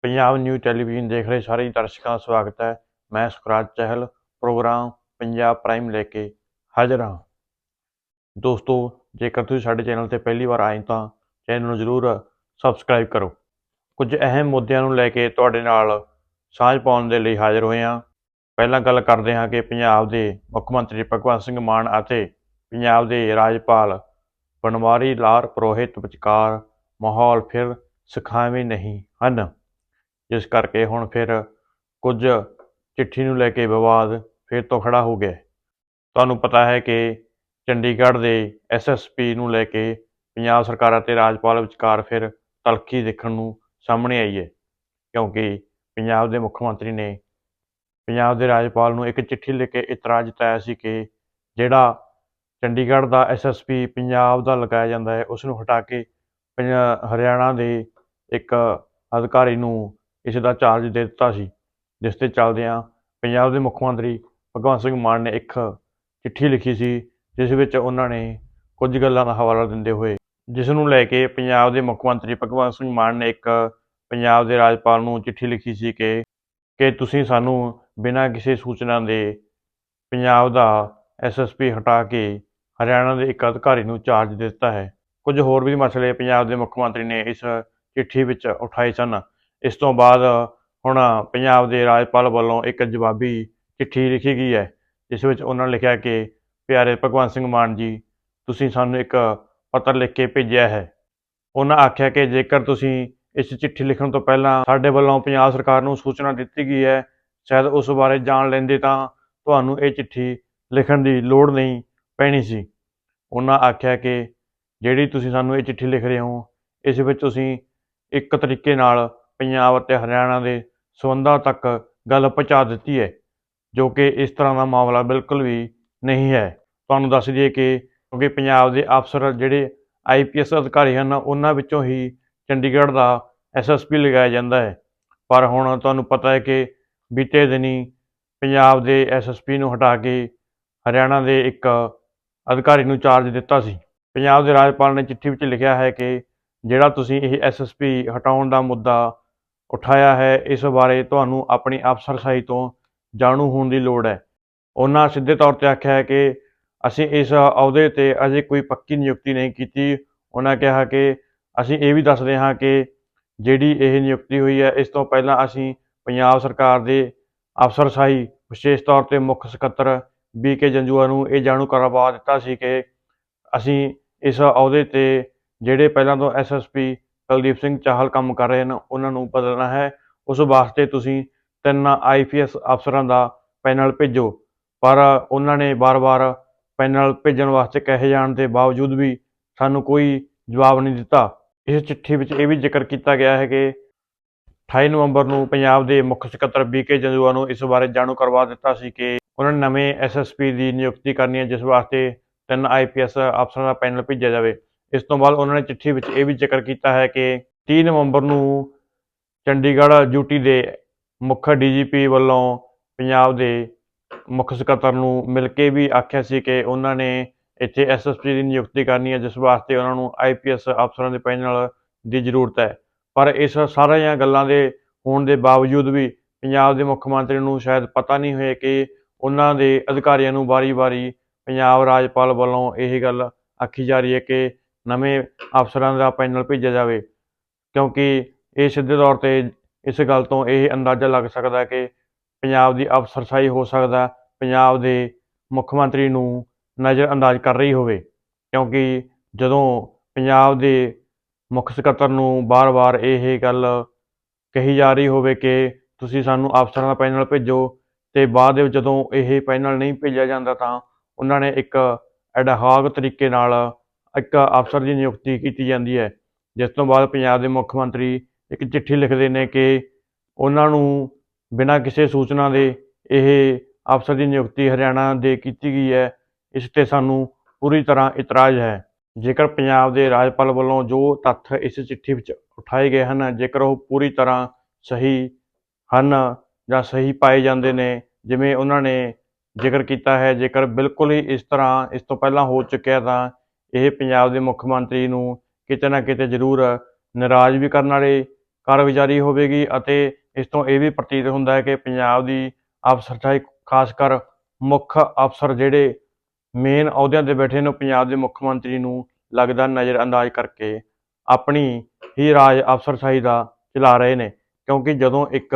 Punjab news television ਦੇਖ ਰਹੇ ਸਾਰੇ ਦਰਸ਼ਕਾਂ ਦਾ ਸਵਾਗਤ ਹੈ। ਮੈਂ ਸੁਖਰਾਜ ਚਹਿਲ ਪ੍ਰੋਗਰਾਮ ਪੰਜਾਬ ਪ੍ਰਾਈਮ ਲੈ ਕੇ ਹਾਜ਼ਰ ਹਾਂ। ਦੋਸਤੋ, ਜੇਕਰ ਤੁਸੀਂ ਸਾਡੇ ਚੈਨਲ ਤੇ ਪਹਿਲੀ ਵਾਰ ਆਏ ਤਾਂ ਚੈਨਲ ਨੂੰ ਜ਼ਰੂਰ ਸਬਸਕ੍ਰਾਈਬ ਕਰੋ। ਕੁਝ ਅਹਿਮ ਮੁੱਦਿਆਂ ਨੂੰ ਲੈ ਕੇ ਤੁਹਾਡੇ ਨਾਲ ਸਾਂਝ ਪਾਉਣ ਦੇ ਲਈ ਹਾਜ਼ਰ ਹੋਏ ਹਾਂ। ਪਹਿਲਾਂ ਗੱਲ ਕਰਦੇ ਹਾਂ ਕਿ ਪੰਜਾਬ ਦੇ ਮੁੱਖ ਮੰਤਰੀ ਭਗਵੰਤ ਸਿੰਘ ਮਾਨ ਅਤੇ ਪੰਜਾਬ ਦੇ ਰਾਜਪਾਲ ਬਣਵਾਰੀ ਲਾਲ ਪੁਰੋਹਿਤ ਵਿਚਕਾਰ ਮਾਹੌਲ ਫਿਰ ਸੁਖਾਵੇਂ ਨਹੀਂ ਹਨ, ਜਿਸ ਕਰਕੇ ਹੁਣ ਫਿਰ ਕੁਝ ਚਿੱਠੀ ਨੂੰ ਲੈ ਕੇ ਵਿਵਾਦ ਫਿਰ ਤੋਂ ਖੜਾ ਹੋ ਗਿਆ। ਤੁਹਾਨੂੰ ਪਤਾ ਹੈ ਕਿ ਚੰਡੀਗੜ੍ਹ ਦੇ SSP ਨੂੰ ਲੈ ਕੇ ਪੰਜਾਬ ਸਰਕਾਰ ਅਤੇ ਰਾਜਪਾਲ ਵਿਚਕਾਰ ਫਿਰ ਤਲਖੀ ਦੇਖਣ ਨੂੰ ਸਾਹਮਣੇ ਆਈ ਹੈ, ਕਿਉਂਕਿ ਪੰਜਾਬ ਦੇ ਮੁੱਖ ਮੰਤਰੀ ਨੇ ਪੰਜਾਬ ਦੇ ਰਾਜਪਾਲ ਨੂੰ ਇੱਕ ਚਿੱਠੀ ਲਿਖ ਕੇ ਇਤਰਾਜ਼ ਜਤਾਇਆ ਸੀ ਕਿ ਜਿਹੜਾ ਚੰਡੀਗੜ੍ਹ ਦਾ SSP ਪੰਜਾਬ ਦਾ ਲਗਾਇਆ ਜਾਂਦਾ ਹੈ, ਉਸ ਨੂੰ ਹਟਾ ਕੇ ਹਰਿਆਣਾ ਦੇ ਇੱਕ ਅਧਿਕਾਰੀ ਨੂੰ ਇਸ ਦਾ ਚਾਰਜ ਦੇ ਦਿੱਤਾ ਸੀ, ਜਿਸ ਦੇ ਚੱਲਦਿਆਂ ਪੰਜਾਬ ਦੇ ਮੁੱਖ ਮੰਤਰੀ ਭਗਵੰਤ ਸਿੰਘ ਮਾਨ ਨੇ ਇੱਕ ਚਿੱਠੀ ਲਿਖੀ ਸੀ, ਜਿਸ ਵਿੱਚ ਉਹਨਾਂ ਨੇ ਕੁਝ ਗੱਲਾਂ ਦਾ ਹਵਾਲਾ ਦਿੰਦੇ ਹੋਏ, ਜਿਸ ਨੂੰ ਲੈ ਕੇ ਪੰਜਾਬ ਦੇ ਮੁੱਖ ਮੰਤਰੀ ਭਗਵੰਤ ਸਿੰਘ ਮਾਨ ਨੇ ਇੱਕ ਪੰਜਾਬ ਦੇ ਰਾਜਪਾਲ ਨੂੰ ਚਿੱਠੀ ਲਿਖੀ ਸੀ ਕਿ ਤੁਸੀਂ ਸਾਨੂੰ ਬਿਨਾਂ ਕਿਸੇ ਸੂਚਨਾ ਦੇ ਪੰਜਾਬ ਦਾ SSP ਹਟਾ ਕੇ ਹਰਿਆਣਾ ਦੇ ਇੱਕ ਅਧਿਕਾਰੀ ਨੂੰ ਚਾਰਜ ਦੇ ਦਿੱਤਾ ਹੈ। ਕੁਝ ਹੋਰ ਵੀ ਮਸਲੇ ਪੰਜਾਬ ਦੇ ਮੁੱਖ ਮੰਤਰੀ ਨੇ ਇਸ ਚਿੱਠੀ ਵਿੱਚ ਉਠਾਏ ਸਨ। ਇਸ ਤੋਂ ਬਾਅਦ ਹੁਣ ਪੰਜਾਬ ਦੇ ਰਾਜਪਾਲ ਵੱਲੋਂ ਇੱਕ ਜਵਾਬੀ ਚਿੱਠੀ ਲਿਖੀ ਗਈ ਹੈ, ਜਿਸ ਵਿੱਚ ਉਹਨਾਂ ਨੇ ਲਿਖਿਆ ਕਿ ਪਿਆਰੇ ਭਗਵੰਤ ਸਿੰਘ ਮਾਨ ਜੀ, ਤੁਸੀਂ ਸਾਨੂੰ ਇੱਕ ਪੱਤਰ ਲਿਖ ਕੇ ਭੇਜਿਆ ਹੈ। ਉਹਨਾਂ ਆਖਿਆ ਕਿ ਜੇਕਰ ਤੁਸੀਂ ਇਸ ਚਿੱਠੀ ਲਿਖਣ ਤੋਂ ਪਹਿਲਾਂ ਸਾਡੇ ਵੱਲੋਂ ਪੰਜਾਬ ਸਰਕਾਰ ਨੂੰ ਸੂਚਨਾ ਦਿੱਤੀ ਗਈ ਹੈ, ਸ਼ਾਇਦ ਉਸ ਬਾਰੇ ਜਾਣ ਲੈਂਦੇ ਤਾਂ ਤੁਹਾਨੂੰ ਇਹ ਚਿੱਠੀ ਲਿਖਣ ਦੀ ਲੋੜ ਨਹੀਂ ਪੈਣੀ ਸੀ। ਉਹਨਾਂ ਆਖਿਆ ਕਿ ਜਿਹੜੀ ਤੁਸੀਂ ਸਾਨੂੰ ਇਹ ਚਿੱਠੀ ਲਿਖ ਰਹੇ ਹੋ, ਇਸ ਵਿੱਚ ਤੁਸੀਂ ਇੱਕ ਤਰੀਕੇ ਨਾਲ ਪੰਜਾਬ ਅਤੇ ਹਰਿਆਣਾ ਦੇ ਸੰਬੰਧਾਂ ਤੱਕ ਗੱਲ ਪਹੁੰਚਾ ਦਿੱਤੀ ਹੈ, ਜੋ ਕਿ ਇਸ ਤਰ੍ਹਾਂ ਦਾ ਮਾਮਲਾ ਬਿਲਕੁਲ ਵੀ ਨਹੀਂ ਹੈ। ਤੁਹਾਨੂੰ ਦੱਸ ਦਈਏ ਕਿ ਕਿਉਂਕਿ ਪੰਜਾਬ ਦੇ ਅਫਸਰ ਜਿਹੜੇ IPS ਅਧਿਕਾਰੀ ਹਨ, ਉਹਨਾਂ ਵਿੱਚੋਂ ਹੀ ਚੰਡੀਗੜ੍ਹ ਦਾ SSP ਲਗਾਇਆ ਜਾਂਦਾ ਹੈ। ਪਰ ਹੁਣ ਤੁਹਾਨੂੰ ਪਤਾ ਹੈ ਕਿ ਬੀਤੇ ਦਿਨੀ ਪੰਜਾਬ ਦੇ SSP ਨੂੰ ਹਟਾ ਕੇ ਹਰਿਆਣਾ ਦੇ ਇੱਕ ਅਧਿਕਾਰੀ ਨੂੰ ਚਾਰਜ ਦਿੱਤਾ ਸੀ। ਪੰਜਾਬ ਦੇ ਰਾਜਪਾਲ ਨੇ ਚਿੱਠੀ ਵਿੱਚ ਲਿਖਿਆ ਹੈ ਕਿ ਜਿਹੜਾ ਤੁਸੀਂ ਇਹ SSP ਹਟਾਉਣ ਦਾ ਮੁੱਦਾ ਉਠਾਇਆ ਹੈ, ਇਸ ਬਾਰੇ ਤੁਹਾਨੂੰ ਆਪਣੀ ਅਫਸਰਸ਼ਾਹੀ ਤੋਂ ਜਾਣੂ ਹੋਣ ਦੀ ਲੋੜ ਹੈ। ਉਹਨਾਂ ਸਿੱਧੇ ਤੌਰ 'ਤੇ ਆਖਿਆ ਹੈ ਕਿ ਅਸੀਂ ਇਸ ਅਹੁਦੇ 'ਤੇ ਅਜੇ ਕੋਈ ਪੱਕੀ ਨਿਯੁਕਤੀ ਨਹੀਂ ਕੀਤੀ। ਉਹਨਾਂ ਕਿਹਾ ਕਿ ਅਸੀਂ ਇਹ ਵੀ ਦੱਸਦੇ ਹਾਂ ਕਿ ਜਿਹੜੀ ਇਹ ਨਿਯੁਕਤੀ ਹੋਈ ਹੈ, ਇਸ ਤੋਂ ਪਹਿਲਾਂ ਅਸੀਂ ਪੰਜਾਬ ਸਰਕਾਰ ਦੇ ਅਫਸਰਸ਼ਾਹੀ ਵਿਸ਼ੇਸ਼ ਤੌਰ 'ਤੇ ਮੁੱਖ ਸਕੱਤਰ BK ਜੰਜੂਆ ਨੂੰ ਇਹ ਜਾਣੂ ਕਰਵਾ ਦਿੱਤਾ ਸੀ ਕਿ ਅਸੀਂ ਇਸ ਅਹੁਦੇ 'ਤੇ ਜਿਹੜੇ ਪਹਿਲਾਂ ਤੋਂ SSP ਕੁਲਦੀਪ ਸਿੰਘ ਚਾਹਲ ਕੰਮ ਕਰ ਰਹੇ ਹਨ, ਉਹਨਾਂ ਨੂੰ ਬਦਲਣਾ ਹੈ। ਉਸ ਵਾਸਤੇ ਤੁਸੀਂ 3 IPS ਅਫਸਰਾਂ ਦਾ ਪੈਨਲ ਭੇਜੋ। ਪਰ ਉਹਨਾਂ ਨੇ ਵਾਰ-ਵਾਰ ਪੈਨਲ ਭੇਜਣ ਵਾਸਤੇ ਕਹੇ ਜਾਣ ਦੇ ਬਾਵਜੂਦ ਵੀ ਸਾਨੂੰ ਕੋਈ ਜਵਾਬ ਨਹੀਂ ਦਿੱਤਾ। ਇਸ ਚਿੱਠੀ ਵਿੱਚ ਇਹ ਵੀ ਜ਼ਿਕਰ ਕੀਤਾ ਗਿਆ ਹੈ ਕਿ 28 ਨਵੰਬਰ ਨੂੰ ਪੰਜਾਬ ਦੇ ਮੁੱਖ ਸਕੱਤਰ BK ਜੰਜੂਆ ਨੂੰ ਇਸ ਬਾਰੇ ਜਾਣੂ ਕਰਵਾ ਦਿੱਤਾ ਸੀ ਕਿ ਉਹਨਾਂ ਨੇ ਨਵੇਂ SSP ਦੀ ਨਿਯੁਕਤੀ ਕਰਨੀ ਹੈ, ਜਿਸ ਵਾਸਤੇ 3 IPS ਅਫਸਰਾਂ ਦਾ ਪੈਨਲ ਭੇਜਿਆ ਜਾਵੇ। ਇਸ ਤੋਂ ਬਾਅਦ ਉਹਨਾਂ ਨੇ ਚਿੱਠੀ ਵਿੱਚ ਇਹ ਵੀ ਜ਼ਿਕਰ ਕੀਤਾ ਹੈ ਕਿ 30 ਨਵੰਬਰ ਨੂੰ ਚੰਡੀਗੜ੍ਹ ਡਿਊਟੀ ਦੇ ਮੁੱਖ DGP ਵੱਲੋਂ ਪੰਜਾਬ ਦੇ ਮੁੱਖ ਸਕੱਤਰ ਨੂੰ ਮਿਲ ਕੇ ਵੀ ਆਖਿਆ ਸੀ ਕਿ ਉਹਨਾਂ ਨੇ ਇੱਥੇ SSP ਦੀ ਨਿਯੁਕਤੀ ਕਰਨੀ ਹੈ, ਜਿਸ ਵਾਸਤੇ ਉਹਨਾਂ ਨੂੰ IPS ਅਫਸਰਾਂ ਦੇ ਪੈਨਲ ਦੀ ਜ਼ਰੂਰਤ ਹੈ। ਪਰ ਇਸ ਸਾਰੀਆਂ ਗੱਲਾਂ ਦੇ ਹੋਣ ਦੇ ਬਾਵਜੂਦ ਵੀ ਪੰਜਾਬ ਦੇ ਮੁੱਖ ਮੰਤਰੀ ਨੂੰ ਸ਼ਾਇਦ ਪਤਾ ਨਹੀਂ ਹੋਇਆ ਕਿ ਉਹਨਾਂ ਦੇ ਅਧਿਕਾਰੀਆਂ ਨੂੰ ਵਾਰੀ-ਵਾਰੀ ਪੰਜਾਬ ਰਾਜਪਾਲ ਵੱਲੋਂ ਇਹ ਗੱਲ ਆਖੀ ਜਾ ਰਹੀ ਹੈ ਕਿ ਨਵੇਂ ਅਫਸਰਾਂ ਦਾ ਪੈਨਲ ਭੇਜਿਆ ਜਾਵੇ, ਕਿਉਂਕਿ ਇਹ ਸਿੱਧੇ ਤੌਰ 'ਤੇ ਇਸ ਗੱਲ ਤੋਂ ਇਹ ਅੰਦਾਜ਼ਾ ਲੱਗ ਸਕਦਾ ਕਿ ਪੰਜਾਬ ਦੀ ਅਫਸਰਸ਼ਾਹੀ ਹੋ ਸਕਦਾ ਪੰਜਾਬ ਦੇ ਮੁੱਖ ਮੰਤਰੀ ਨੂੰ ਨਜ਼ਰ ਅੰਦਾਜ਼ ਕਰ ਰਹੀ ਹੋਵੇ, ਕਿਉਂਕਿ ਜਦੋਂ ਪੰਜਾਬ ਦੇ ਮੁੱਖ ਸਕੱਤਰ ਨੂੰ ਵਾਰ-ਵਾਰ ਇਹ ਗੱਲ ਕਹੀ ਜਾ ਰਹੀ ਹੋਵੇ ਕਿ ਤੁਸੀਂ ਸਾਨੂੰ ਅਫਸਰਾਂ ਦਾ ਪੈਨਲ ਭੇਜੋ, ਅਤੇ ਬਾਅਦ ਦੇ ਵਿੱਚ ਜਦੋਂ ਇਹ ਪੈਨਲ ਨਹੀਂ ਭੇਜਿਆ ਜਾਂਦਾ ਤਾਂ ਉਹਨਾਂ ਨੇ ਇੱਕ ਐਡਹਾਕ ਤਰੀਕੇ ਨਾਲ ਇੱਕ ਅਫਸਰ ਦੀ ਨਿਯੁਕਤੀ ਕੀਤੀ ਜਾਂਦੀ ਹੈ, ਜਿਸ ਤੋਂ ਬਾਅਦ ਪੰਜਾਬ ਦੇ ਮੁੱਖ ਮੰਤਰੀ ਇੱਕ ਚਿੱਠੀ ਲਿਖਦੇ ਨੇ ਕਿ ਉਹਨਾਂ ਨੂੰ ਬਿਨਾਂ ਕਿਸੇ ਸੂਚਨਾ ਦੇ ਇਹ ਅਫਸਰ ਦੀ ਨਿਯੁਕਤੀ ਹਰਿਆਣਾ ਦੇ ਕੀਤੀ ਗਈ ਹੈ। ਇਸ 'ਤੇ ਸਾਨੂੰ ਪੂਰੀ ਤਰ੍ਹਾਂ ਇਤਰਾਜ਼ ਹੈ। ਜੇਕਰ ਪੰਜਾਬ ਦੇ ਰਾਜਪਾਲ ਵੱਲੋਂ ਜੋ ਤੱਥ ਇਸ ਚਿੱਠੀ ਵਿੱਚ ਉਠਾਏ ਗਏ ਹਨ, ਜੇਕਰ ਉਹ ਪੂਰੀ ਤਰ੍ਹਾਂ ਸਹੀ ਹਨ ਜਾਂ ਸਹੀ ਪਾਏ ਜਾਂਦੇ ਨੇ, ਜਿਵੇਂ ਉਹਨਾਂ ਨੇ ਜ਼ਿਕਰ ਕੀਤਾ ਹੈ, ਜੇਕਰ ਬਿਲਕੁਲ ਹੀ ਇਸ ਤਰ੍ਹਾਂ ਇਸ ਤੋਂ ਪਹਿਲਾਂ ਹੋ ਚੁੱਕਿਆ ਤਾਂ ਇਹ ਪੰਜਾਬ ਦੇ ਮੁੱਖ ਮੰਤਰੀ ਨੂੰ ਕਿਤੇ ਨਾ ਕਿਤੇ ਜ਼ਰੂਰ ਨਾਰਾਜ਼ ਵੀ ਕਰਨ ਵਾਲੇ ਕਾਰਗੁਜ਼ਾਰੀ ਹੋਵੇਗੀ ਅਤੇ ਇਸ ਤੋਂ ਇਹ ਵੀ ਪ੍ਰਤੀਤ ਹੁੰਦਾ ਹੈ ਕਿ ਪੰਜਾਬ ਦੀ ਅਫਸਰਸ਼ਾਹੀ, ਖਾਸ ਕਰ ਮੁੱਖ ਅਫਸਰ ਜਿਹੜੇ ਮੇਨ ਅਹੁਦਿਆਂ 'ਤੇ ਬੈਠੇ ਨੇ, ਪੰਜਾਬ ਦੇ ਮੁੱਖ ਮੰਤਰੀ ਨੂੰ ਲੱਗਦਾ ਨਜ਼ਰਅੰਦਾਜ਼ ਕਰਕੇ ਆਪਣੀ ਹੀ ਰਾਜ ਅਫਸਰਸ਼ਾਹੀ ਦਾ ਚਲਾ ਰਹੇ ਨੇ। ਕਿਉਂਕਿ ਜਦੋਂ ਇੱਕ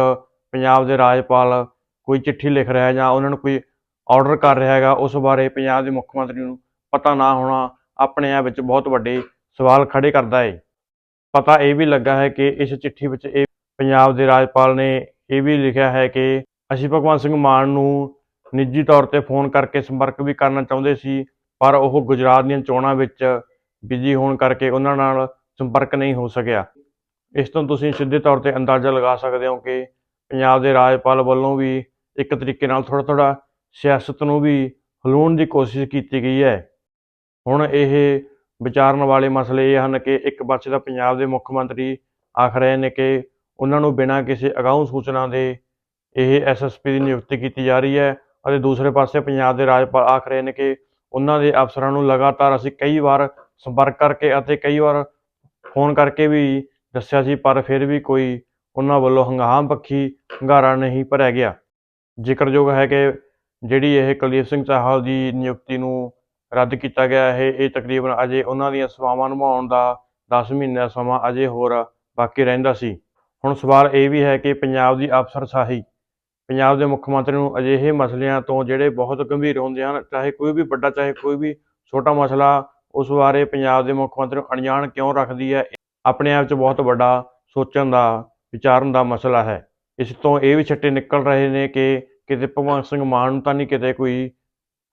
ਪੰਜਾਬ ਦੇ ਰਾਜਪਾਲ ਕੋਈ ਚਿੱਠੀ ਲਿਖ ਰਿਹਾ ਜਾਂ ਉਹਨਾਂ ਨੂੰ ਕੋਈ ਆਰਡਰ ਕਰ ਰਿਹਾ ਹੈਗਾ, ਉਸ ਬਾਰੇ ਪੰਜਾਬ ਦੇ ਮੁੱਖ ਮੰਤਰੀ ਨੂੰ ਪਤਾ ਨਾ ਹੋਣਾ ਆਪਣੇ ਆਪ ਵਿੱਚ ਬਹੁਤ ਵੱਡੇ ਸਵਾਲ ਖੜੇ ਕਰਦਾ ਹੈ। ਪਤਾ ਇਹ ਵੀ ਲੱਗਾ ਹੈ ਕਿ ਇਸ ਚਿੱਠੀ ਵਿੱਚ ਇਹ ਪੰਜਾਬ ਦੇ ਰਾਜਪਾਲ ਨੇ ਇਹ ਵੀ ਲਿਖਿਆ ਹੈ ਕਿ ਅਸੀਂ ਭਗਵੰਤ ਸਿੰਘ ਮਾਨ ਨੂੰ ਨਿੱਜੀ ਤੌਰ 'ਤੇ ਫੋਨ ਕਰਕੇ ਸੰਪਰਕ ਵੀ ਕਰਨਾ ਚਾਹੁੰਦੇ ਸੀ, ਪਰ ਉਹ ਗੁਜਰਾਤ ਦੀਆਂ ਚੋਣਾਂ ਵਿੱਚ ਬਿਜ਼ੀ ਹੋਣ ਕਰਕੇ ਉਹਨਾਂ ਨਾਲ ਸੰਪਰਕ ਨਹੀਂ ਹੋ ਸਕਿਆ। ਇਸ ਤੋਂ ਤੁਸੀਂ ਸਿੱਧੇ ਤੌਰ 'ਤੇ ਅੰਦਾਜ਼ਾ ਲਗਾ ਸਕਦੇ ਹੋ ਕਿ ਪੰਜਾਬ ਦੇ ਰਾਜਪਾਲ ਵੱਲੋਂ ਵੀ ਇੱਕ ਤਰੀਕੇ ਨਾਲ ਥੋੜ੍ਹਾ ਸਿਆਸਤ ਨੂੰ ਵੀ ਹਿਲਾਉਣ ਦੀ ਕੋਸ਼ਿਸ਼ ਕੀਤੀ ਗਈ ਹੈ। ਹੁਣ ਇਹ ਵਿਚਾਰਨ ਵਾਲੇ ਮਸਲੇ ਇਹ ਹਨ ਕਿ ਇੱਕ ਪਾਸੇ ਤਾਂ ਪੰਜਾਬ ਦੇ ਮੁੱਖ ਮੰਤਰੀ ਆਖ ਰਹੇ ਨੇ ਕਿ ਉਹਨਾਂ ਨੂੰ ਬਿਨਾਂ ਕਿਸੇ ਅਗਾਊਂ ਸੂਚਨਾ ਦੇ ਇਹ SSP ਦੀ ਨਿਯੁਕਤੀ ਕੀਤੀ ਜਾ ਰਹੀ ਹੈ, ਅਤੇ ਦੂਸਰੇ ਪਾਸੇ ਪੰਜਾਬ ਦੇ ਰਾਜਪਾਲ ਆਖ ਰਹੇ ਨੇ ਕਿ ਉਹਨਾਂ ਦੇ ਅਫਸਰਾਂ ਨੂੰ ਲਗਾਤਾਰ ਅਸੀਂ ਕਈ ਵਾਰ ਸੰਪਰਕ ਕਰਕੇ ਅਤੇ ਕਈ ਵਾਰ ਫੋਨ ਕਰਕੇ ਵੀ ਦੱਸਿਆ ਸੀ, ਪਰ ਫਿਰ ਵੀ ਕੋਈ ਉਹਨਾਂ ਵੱਲੋਂ ਹੰਗਾਮ ਪੱਖੀ ਹੁੰਗਾਰਾ ਨਹੀਂ ਭਰਿਆ ਗਿਆ। ਜ਼ਿਕਰਯੋਗ ਹੈ ਕਿ ਜਿਹੜੀ ਇਹ ਕੁਲਦੀਪ ਸਿੰਘ ਚਾਹਲ ਦੀ ਨਿਯੁਕਤੀ ਨੂੰ ਰੱਦ ਕੀਤਾ ਗਿਆ ਹੈ, ਇਹ ਤਕਰੀਬਨ ਅਜੇ ਉਹਨਾਂ ਦੀਆਂ ਸੇਵਾਵਾਂ ਨਿਭਾਉਣ ਦਾ 10 ਮਹੀਨੇ ਦਾ ਸਮਾਂ ਅਜੇ ਹੋਰ ਬਾਕੀ ਰਹਿੰਦਾ ਸੀ। ਹੁਣ ਸਵਾਲ ਇਹ ਵੀ ਹੈ ਕਿ ਪੰਜਾਬ ਦੀ ਅਫਸਰਸ਼ਾਹੀ ਪੰਜਾਬ ਦੇ ਮੁੱਖ ਮੰਤਰੀ ਨੂੰ ਅਜਿਹੇ ਮਸਲਿਆਂ ਤੋਂ ਜਿਹੜੇ ਬਹੁਤ ਗੰਭੀਰ ਹੁੰਦੇ ਹਨ, ਚਾਹੇ ਕੋਈ ਵੀ ਵੱਡਾ ਚਾਹੇ ਕੋਈ ਵੀ ਛੋਟਾ ਮਸਲਾ, ਉਸ ਬਾਰੇ ਪੰਜਾਬ ਦੇ ਮੁੱਖ ਮੰਤਰੀ ਨੂੰ ਅਣਜਾਣ ਕਿਉਂ ਰੱਖਦੀ ਹੈ, ਆਪਣੇ ਆਪ 'ਚ ਬਹੁਤ ਵੱਡਾ ਸੋਚਣ ਦਾ, ਵਿਚਾਰਨ ਦਾ ਮਸਲਾ ਹੈ। ਇਸ ਤੋਂ ਇਹ ਵੀ ਛਿੱਟੇ ਨਿਕਲ ਰਹੇ ਨੇ ਕਿ ਕਿਤੇ ਭਗਵੰਤ ਸਿੰਘ ਮਾਨ ਨੂੰ ਤਾਂ ਨਹੀਂ ਕਿਤੇ ਕੋਈ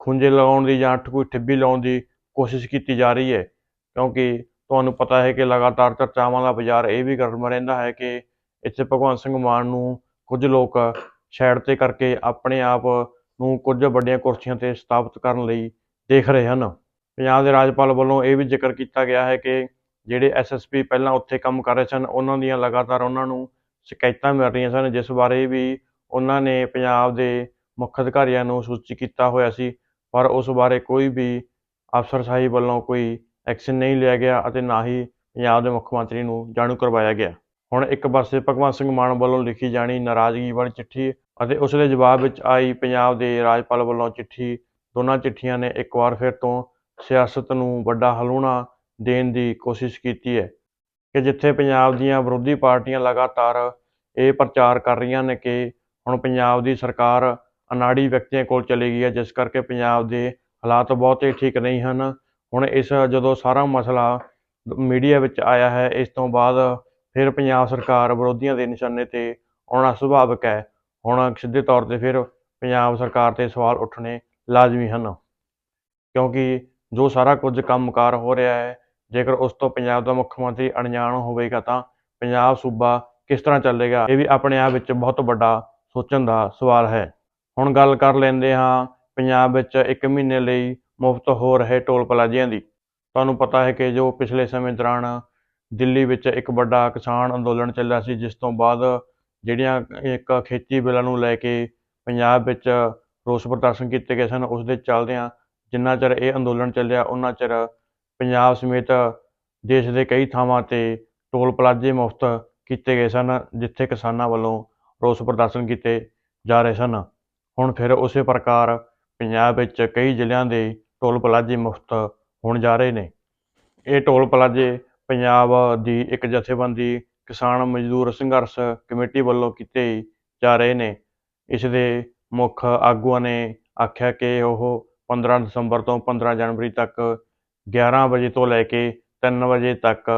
ਖੁੰਝੇ ਲਗਾਉਣ ਦੀ ਜਾਂ ਕੋਈ ਠਿੱਬੀ ਲਾਉਣ ਦੀ ਕੋਸ਼ਿਸ਼ ਕੀਤੀ ਜਾ ਰਹੀ ਹੈ, ਕਿਉਂਕਿ ਤੁਹਾਨੂੰ ਪਤਾ ਹੈ ਕਿ ਲਗਾਤਾਰ ਚਰਚਾਵਾਂ ਦਾ ਬਾਜ਼ਾਰ ਇਹ ਵੀ ਗਰਮ ਰਹਿੰਦਾ ਹੈ ਕਿ ਇੱਥੇ ਭਗਵੰਤ ਸਿੰਘ ਮਾਨ ਨੂੰ ਕੁਝ ਲੋਕ ਸਾਈਡ 'ਤੇ ਕਰਕੇ ਆਪਣੇ ਆਪ ਨੂੰ ਕੁਝ ਵੱਡੀਆਂ ਕੁਰਸੀਆਂ 'ਤੇ ਸਥਾਪਿਤ ਕਰਨ ਲਈ ਦੇਖ ਰਹੇ ਹਨ। ਪੰਜਾਬ ਦੇ ਰਾਜਪਾਲ ਵੱਲੋਂ ਇਹ ਵੀ ਜ਼ਿਕਰ ਕੀਤਾ ਗਿਆ ਹੈ ਕਿ ਜਿਹੜੇ SSP ਪਹਿਲਾਂ ਉੱਥੇ ਕੰਮ ਕਰ ਰਹੇ ਸਨ, ਉਹਨਾਂ ਦੀਆਂ ਲਗਾਤਾਰ ਉਹਨਾਂ ਨੂੰ ਸ਼ਿਕਾਇਤਾਂ ਮਿਲ ਰਹੀਆਂ ਸਨ, ਜਿਸ ਬਾਰੇ ਵੀ ਉਹਨਾਂ ਨੇ ਪੰਜਾਬ ਦੇ ਮੁੱਖ ਅਧਿਕਾਰੀਆਂ ਨੂੰ ਸੂਚਿਤ ਕੀਤਾ ਹੋਇਆ ਸੀ, ਪਰ ਉਸ ਬਾਰੇ ਕੋਈ ਵੀ ਅਫਸਰਸ਼ਾਹੀ ਵੱਲੋਂ ਕੋਈ ਐਕਸ਼ਨ ਨਹੀਂ ਲਿਆ ਗਿਆ ਅਤੇ ਨਾ ਹੀ ਪੰਜਾਬ ਦੇ ਮੁੱਖ ਮੰਤਰੀ ਨੂੰ ਜਾਣੂ ਕਰਵਾਇਆ ਗਿਆ। ਹੁਣ ਇੱਕ ਪਾਸੇ ਭਗਵੰਤ ਸਿੰਘ ਮਾਨ ਵੱਲੋਂ ਲਿਖੀ ਜਾਣੀ ਨਾਰਾਜ਼ਗੀ ਵਾਲੀ ਚਿੱਠੀ ਅਤੇ ਉਸ ਦੇ ਜਵਾਬ ਵਿੱਚ ਆਈ ਪੰਜਾਬ ਦੇ ਰਾਜਪਾਲ ਵੱਲੋਂ ਚਿੱਠੀ, ਦੋਨਾਂ ਚਿੱਠੀਆਂ ਨੇ ਇੱਕ ਵਾਰ ਫਿਰ ਤੋਂ ਸਿਆਸਤ ਨੂੰ ਵੱਡਾ ਹਲੂਣਾ ਦੇਣ ਦੀ ਕੋਸ਼ਿਸ਼ ਕੀਤੀ ਹੈ ਕਿ ਜਿੱਥੇ ਪੰਜਾਬ ਦੀਆਂ ਵਿਰੋਧੀ ਪਾਰਟੀਆਂ ਲਗਾਤਾਰ ਇਹ ਪ੍ਰਚਾਰ ਕਰ ਰਹੀਆਂ ਨੇ ਕਿ ਹੁਣ ਪੰਜਾਬ ਦੀ ਸਰਕਾਰ ਅਨਾੜੀ ਵਿਅਕਤੀਆਂ ਕੋਲ ਚਲੀ ਗਈ ਹੈ, ਜਿਸ ਕਰਕੇ ਪੰਜਾਬ ਦੇ ਹਾਲਾਤ ਬਹੁਤੇ ਠੀਕ ਨਹੀਂ ਹਨ। ਹੁਣ ਜਦੋਂ ਸਾਰਾ ਮਸਲਾ ਮੀਡੀਆ ਵਿੱਚ ਆਇਆ ਹੈ, ਇਸ ਤੋਂ ਬਾਅਦ ਫਿਰ ਪੰਜਾਬ ਸਰਕਾਰ ਵਿਰੋਧੀਆਂ ਦੇ ਨਿਸ਼ਾਨੇ 'ਤੇ ਆਉਣਾ ਸੁਭਾਵਿਕ ਹੈ। ਹੁਣ ਸਿੱਧੇ ਤੌਰ 'ਤੇ ਫਿਰ ਪੰਜਾਬ ਸਰਕਾਰ 'ਤੇ ਸਵਾਲ ਉੱਠਣੇ ਲਾਜ਼ਮੀ ਹਨ, ਕਿਉਂਕਿ ਜੋ ਸਾਰਾ ਕੁਝ ਕੰਮਕਾਰ ਹੋ ਰਿਹਾ ਹੈ, ਜੇਕਰ ਉਸ ਤੋਂ ਪੰਜਾਬ ਦਾ ਮੁੱਖ ਮੰਤਰੀ ਅਣਜਾਣ ਹੋਵੇਗਾ ਤਾਂ ਪੰਜਾਬ ਸੂਬਾ ਕਿਸ ਤਰ੍ਹਾਂ ਚੱਲੇਗਾ, ਇਹ ਵੀ ਆਪਣੇ ਆਪ ਵਿੱਚ ਬਹੁਤ ਵੱਡਾ ਸੋਚਣ ਦਾ ਸਵਾਲ ਹੈ। ਹੁਣ ਗੱਲ ਕਰ ਲੈਂਦੇ ਹਾਂ ਪੰਜਾਬ ਵਿੱਚ 1 ਮਹੀਨੇ ਲਈ ਮੁਫਤ ਹੋ ਰਹੇ ਟੋਲ ਪਲਾਜ਼ਿਆਂ ਦੀ। ਤੁਹਾਨੂੰ ਪਤਾ ਹੈ ਕਿ ਜੋ ਪਿਛਲੇ ਸਮੇਂ ਦੌਰਾਨ ਦਿੱਲੀ ਵਿੱਚ ਇੱਕ ਵੱਡਾ ਕਿਸਾਨ ਅੰਦੋਲਨ ਚੱਲਿਆ ਸੀ, ਜਿਸ ਤੋਂ ਬਾਅਦ ਜਿਹੜੀਆਂ ਇੱਕ ਖੇਤੀ ਬਿੱਲਾਂ ਨੂੰ ਲੈ ਕੇ ਪੰਜਾਬ ਵਿੱਚ ਰੋਸ ਪ੍ਰਦਰਸ਼ਨ ਕੀਤੇ ਗਏ ਸਨ, ਉਸ ਦੇ ਚੱਲਦਿਆਂ ਜਿੰਨਾ ਚਿਰ ਇਹ ਅੰਦੋਲਨ ਚੱਲਿਆ ਉਹਨਾਂ ਚਿਰ ਪੰਜਾਬ ਸਮੇਤ ਦੇਸ਼ ਦੇ ਕਈ ਥਾਵਾਂ 'ਤੇ ਟੋਲ ਪਲਾਜ਼ੇ ਮੁਫਤ ਕੀਤੇ ਗਏ ਸਨ, ਜਿੱਥੇ ਕਿਸਾਨਾਂ ਵੱਲੋਂ ਰੋਸ ਪ੍ਰਦਰਸ਼ਨ ਕੀਤੇ ਜਾ ਰਹੇ ਸਨ। ਹੁਣ ਫਿਰ ਉਸੇ ਪ੍ਰਕਾਰ ਪੰਜਾਬ ਵਿੱਚ ਕਈ ਜ਼ਿਲ੍ਹਿਆਂ ਦੇ ਟੋਲ ਪਲਾਜ਼ੇ ਮੁਫਤ ਹੋਣ ਜਾ ਰਹੇ ਨੇ। ਇਹ ਟੋਲ ਪਲਾਜ਼ੇ ਪੰਜਾਬ ਦੀ ਇੱਕ ਜਥੇਬੰਦੀ ਕਿਸਾਨ ਮਜ਼ਦੂਰ ਸੰਘਰਸ਼ ਕਮੇਟੀ ਵੱਲੋਂ ਕੀਤੇ ਜਾ ਰਹੇ ਨੇ। ਇਸ ਦੇ ਮੁੱਖ ਆਗੂਆਂ ਨੇ ਆਖਿਆ ਕਿ ਉਹ 15 ਦਸੰਬਰ ਤੋਂ 15 ਜਨਵਰੀ ਤੱਕ 11 ਵਜੇ ਤੋਂ ਲੈ ਕੇ 3 ਵਜੇ ਤੱਕ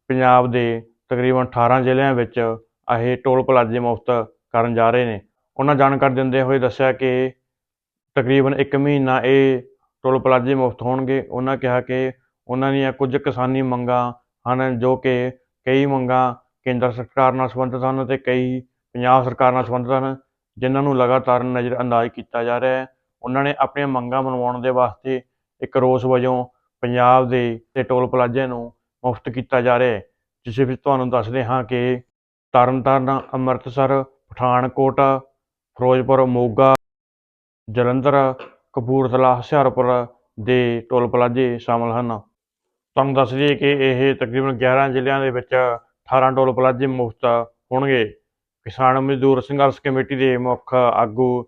ਪੰਜਾਬ ਦੇ ਤਕਰੀਬਨ 18 ਜ਼ਿਲ੍ਹਿਆਂ ਵਿੱਚ ਇਹ ਟੋਲ ਪਲਾਜ਼ੇ ਮੁਫਤ ਕਰਨ ਜਾ ਰਹੇ ਨੇ। ਉਹਨਾਂ ਜਾਣਕਾਰੀ ਦਿੰਦੇ ਹੋਏ ਦੱਸਿਆ ਕਿ ਤਕਰੀਬਨ 1 ਮਹੀਨਾ ਇਹ ਟੋਲ ਪਲਾਜ਼ੇ ਮੁਫਤ ਹੋਣਗੇ। ਉਹਨਾਂ ਕਿਹਾ ਕਿ ਉਹਨਾਂ ਦੀਆਂ ਕੁਝ ਕਿਸਾਨੀ ਮੰਗਾਂ ਹਨ, ਜੋ ਕਿ ਕਈ ਮੰਗਾਂ ਕੇਂਦਰ ਸਰਕਾਰ ਨਾਲ ਸੰਬੰਧਿਤ ਹਨ ਅਤੇ ਕਈ ਪੰਜਾਬ ਸਰਕਾਰ ਨਾਲ ਸੰਬੰਧਿਤ ਹਨ, ਜਿਨ੍ਹਾਂ ਨੂੰ ਲਗਾਤਾਰ ਨਜ਼ਰਅੰਦਾਜ਼ ਕੀਤਾ ਜਾ ਰਿਹਾ ਹੈ। ਉਹਨਾਂ ਨੇ ਆਪਣੀਆਂ ਮੰਗਾਂ ਮਨਵਾਉਣ ਦੇ ਵਾਸਤੇ ਇੱਕ ਰੋਸ ਵਜੋਂ ਪੰਜਾਬ ਦੇ ਟੋਲ ਪਲਾਜ਼ਿਆਂ ਨੂੰ ਮੁਫਤ ਕੀਤਾ ਜਾ ਰਿਹਾ ਹੈ, ਜਿਸ ਵਿੱਚ ਤੁਹਾਨੂੰ ਦੱਸਦੇ ਹਾਂ ਕਿ ਤਰਨਤਾਰਨ, ਅੰਮ੍ਰਿਤਸਰ, ਪਠਾਨਕੋਟ, ਫਿਰੋਜ਼ਪੁਰ, ਮੋਗਾ, ਜਲੰਧਰ, ਕਪੂਰਥਲਾ, ਹੁਸ਼ਿਆਰਪੁਰ ਦੇ ਟੋਲ ਪਲਾਜ਼ੇ ਸ਼ਾਮਲ ਹਨ। ਤੁਹਾਨੂੰ ਦੱਸ ਦਈਏ ਕਿ ਇਹ ਤਕਰੀਬਨ 11 ਜ਼ਿਲ੍ਹਿਆਂ ਦੇ ਵਿੱਚ 18 ਟੋਲ ਪਲਾਜ਼ੇ ਮੁਫਤ ਹੋਣਗੇ। ਕਿਸਾਨ ਮਜ਼ਦੂਰ ਸੰਘਰਸ਼ ਕਮੇਟੀ ਦੇ ਮੁੱਖ ਆਗੂ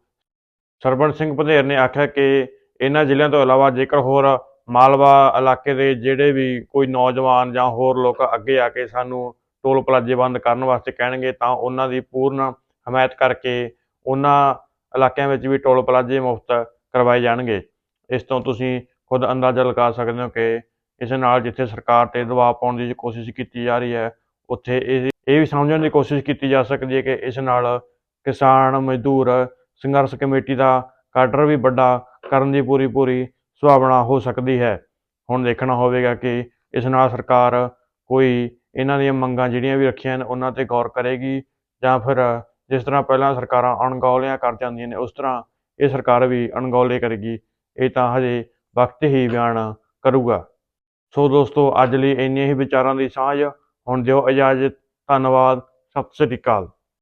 ਸਰਵਣ ਸਿੰਘ ਪੰਧੇਰ ਨੇ ਆਖਿਆ ਕਿ ਇਹਨਾਂ ਜ਼ਿਲ੍ਹਿਆਂ ਤੋਂ ਇਲਾਵਾ ਜੇਕਰ ਹੋਰ ਮਾਲਵਾ ਇਲਾਕੇ ਦੇ ਜਿਹੜੇ ਵੀ ਕੋਈ ਨੌਜਵਾਨ ਜਾਂ ਹੋਰ ਲੋਕ ਅੱਗੇ ਆ ਕੇ ਸਾਨੂੰ ਟੋਲ ਪਲਾਜ਼ੇ ਬੰਦ ਕਰਨ ਵਾਸਤੇ ਕਹਿਣਗੇ ਤਾਂ ਉਹਨਾਂ ਦੀ ਪੂਰਨ ਹਮਾਇਤ ਕਰਕੇ ਉਹਨਾਂ ਇਲਾਕਿਆਂ ਵਿੱਚ ਵੀ ਟੋਲ ਪਲਾਜ਼ੇ ਮੁਫਤ ਕਰਵਾਏ ਜਾਣਗੇ। ਇਸ ਤੋਂ ਤੁਸੀਂ ਖੁਦ ਅੰਦਾਜ਼ਾ ਲਗਾ ਸਕਦੇ ਹੋ ਕਿ ਇਸ ਨਾਲ ਜਿੱਥੇ ਸਰਕਾਰ 'ਤੇ ਦਬਾਅ ਪਾਉਣ ਦੀ ਕੋਸ਼ਿਸ਼ ਕੀਤੀ ਜਾ ਰਹੀ ਹੈ, ਉੱਥੇ ਇਹ ਵੀ ਸਮਝਣ ਦੀ ਕੋਸ਼ਿਸ਼ ਕੀਤੀ ਜਾ ਸਕਦੀ ਹੈ ਕਿ ਇਸ ਨਾਲ ਕਿਸਾਨ ਮਜ਼ਦੂਰ ਸੰਘਰਸ਼ ਕਮੇਟੀ ਦਾ ਕਾਡਰ ਵੀ ਵੱਡਾ ਕਰਨ ਦੀ ਪੂਰੀ ਸੰਭਾਵਨਾ ਹੋ ਸਕਦੀ ਹੈ। ਹੁਣ ਦੇਖਣਾ ਹੋਵੇਗਾ ਕਿ ਇਸ ਨਾਲ ਸਰਕਾਰ ਕੋਈ ਇਹਨਾਂ ਦੀਆਂ ਮੰਗਾਂ ਜਿਹੜੀਆਂ ਵੀ ਰੱਖੀਆਂ ਹਨ ਉਹਨਾਂ 'ਤੇ ਗੌਰ ਕਰੇਗੀ ਜਾਂ ਫਿਰ ਜਿਸ ਤਰ੍ਹਾਂ ਪਹਿਲਾਂ ਸਰਕਾਰਾਂ ਅਣਗੌਲਿਆਂ ਕਰ ਜਾਂਦੀਆਂ ਨੇ ਉਸ ਤਰ੍ਹਾਂ ਇਹ ਸਰਕਾਰ ਵੀ ਅਣਗੌਲੇ ਕਰੇਗੀ। ਇਹ ਤਾਂ ਹਜੇ ਵਕਤ ਹੀ ਬਿਆਨ ਕਰੂਗਾ। ਸੋ ਦੋਸਤੋ, ਅੱਜ ਲਈ ਇੰਨੇ ਹੀ ਵਿਚਾਰਾਂ ਦੀ ਸਾਂਝ। ਹੁਣ ਦਿਓ ਇਜਾਜ਼ਤ। ਧੰਨਵਾਦ। ਸਤਿ ਸ੍ਰੀ ਅਕਾਲ।